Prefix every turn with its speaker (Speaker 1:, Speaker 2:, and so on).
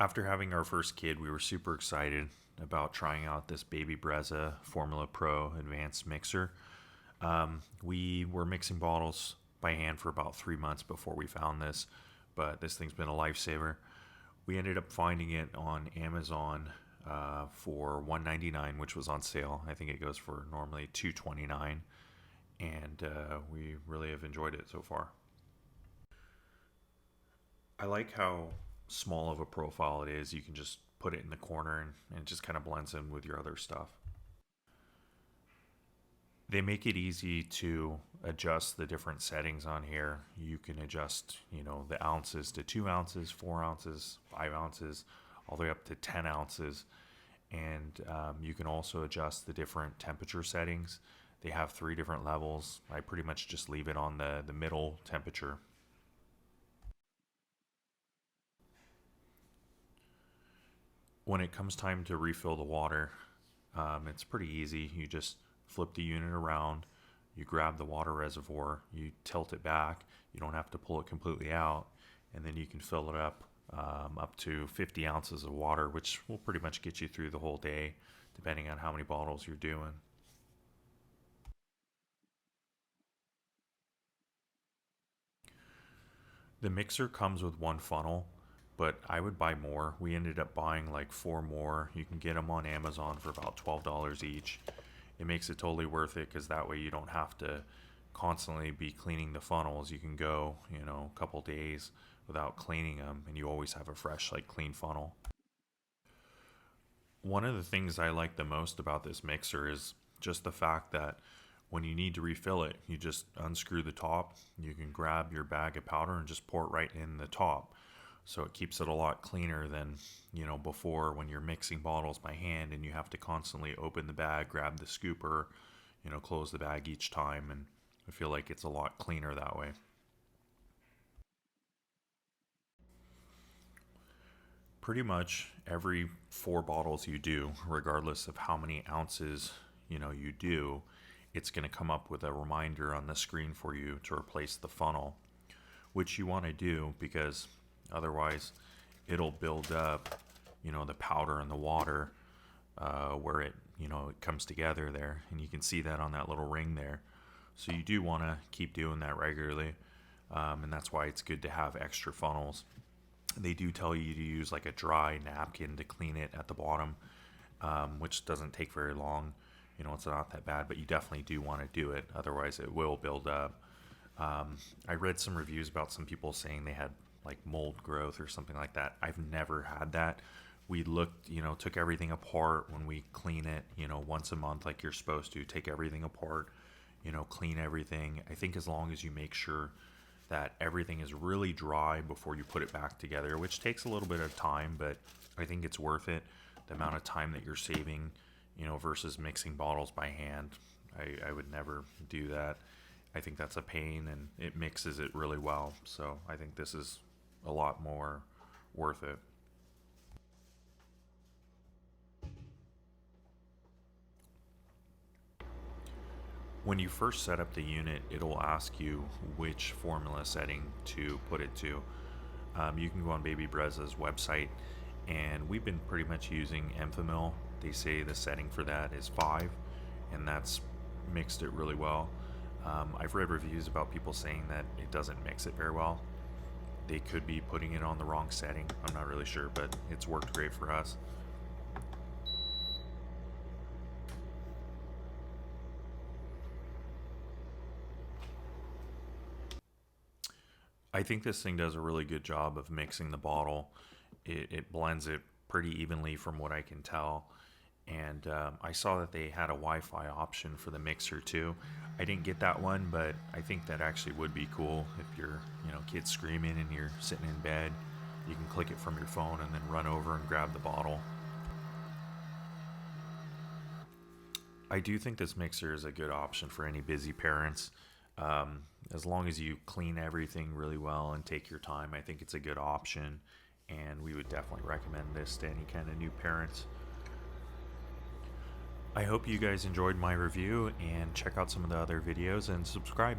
Speaker 1: After having our first kid, we were super excited about trying out this Baby Brezza Formula Pro advanced mixer. We were mixing bottles by hand for about 3 months before we found this, but this thing's been a lifesaver. We ended up finding it on Amazon for $199, which was on sale. I think it goes for normally $229, and we really have enjoyed it so far. I like how small of a profile it is. You can just put it in the corner and it just kind of blends in with your other stuff. They make it easy to adjust the different settings on here. You can adjust, the ounces to 2 ounces, 4 ounces, 5 ounces, all the way up to 10 ounces. And you can also adjust the different temperature settings. They have 3 different levels. I pretty much just leave it on the middle temperature. When it comes time to refill the water, it's pretty easy. You just flip the unit around, you grab the water reservoir, you tilt it back. You don't have to pull it completely out, and then you can fill it up to 50 ounces of water, which will pretty much get you through the whole day, depending on how many bottles you're doing. The mixer comes with 1 funnel, but I would buy more. We ended up buying like 4 more. You can get them on Amazon for about $12 each. It makes it totally worth it because that way you don't have to constantly be cleaning the funnels. You can go, a couple days without cleaning them, and you always have a fresh, clean funnel. One of the things I like the most about this mixer is just the fact that when you need to refill it, you just unscrew the top. You can grab your bag of powder and just pour it right in the top. So it keeps it a lot cleaner than, before when you're mixing bottles by hand and you have to constantly open the bag, grab the scooper, close the bag each time. And I feel like it's a lot cleaner that way. Pretty much every 4 bottles you do, regardless of how many ounces, you do, it's going to come up with a reminder on the screen for you to replace the funnel, which you want to do because otherwise it'll build up, the powder and the water where it comes together there. And you can see that on that little ring there. So you do want to keep doing that regularly. And that's why it's good to have extra funnels. They do tell you to use a dry napkin to clean it at the bottom, which doesn't take very long. It's not that bad, but you definitely do want to do it. Otherwise it will build up. I read some reviews about some people saying they had mold growth or something like that. I've never had that. We looked, took everything apart when we clean it, once a month like you're supposed to. Take everything apart, clean everything. I think as long as you make sure that everything is really dry before you put it back together, which takes a little bit of time, but I think it's worth it. The amount of time that you're saving, versus mixing bottles by hand. I would never do that. I think that's a pain, and it mixes it really well. So I think this is a lot more worth it. When you first set up the unit, it'll ask you which formula setting to put it to. You can go on Baby Brezza's website, and we've been pretty much using Enfamil. They say the setting for that is 5, and that's mixed it really well. I've read reviews about people saying that it doesn't mix it very well. They could be putting it on the wrong setting. I'm not really sure, but it's worked great for us. I think this thing does a really good job of mixing the bottle. It blends it pretty evenly from what I can tell. And I saw that they had a Wi-Fi option for the mixer too. I didn't get that one, but I think that actually would be cool if your kid's screaming and you're sitting in bed. You can click it from your phone and then run over and grab the bottle. I do think this mixer is a good option for any busy parents. As long as you clean everything really well and take your time, I think it's a good option. And we would definitely recommend this to any kind of new parents. I hope you guys enjoyed my review, and check out some of the other videos and subscribe.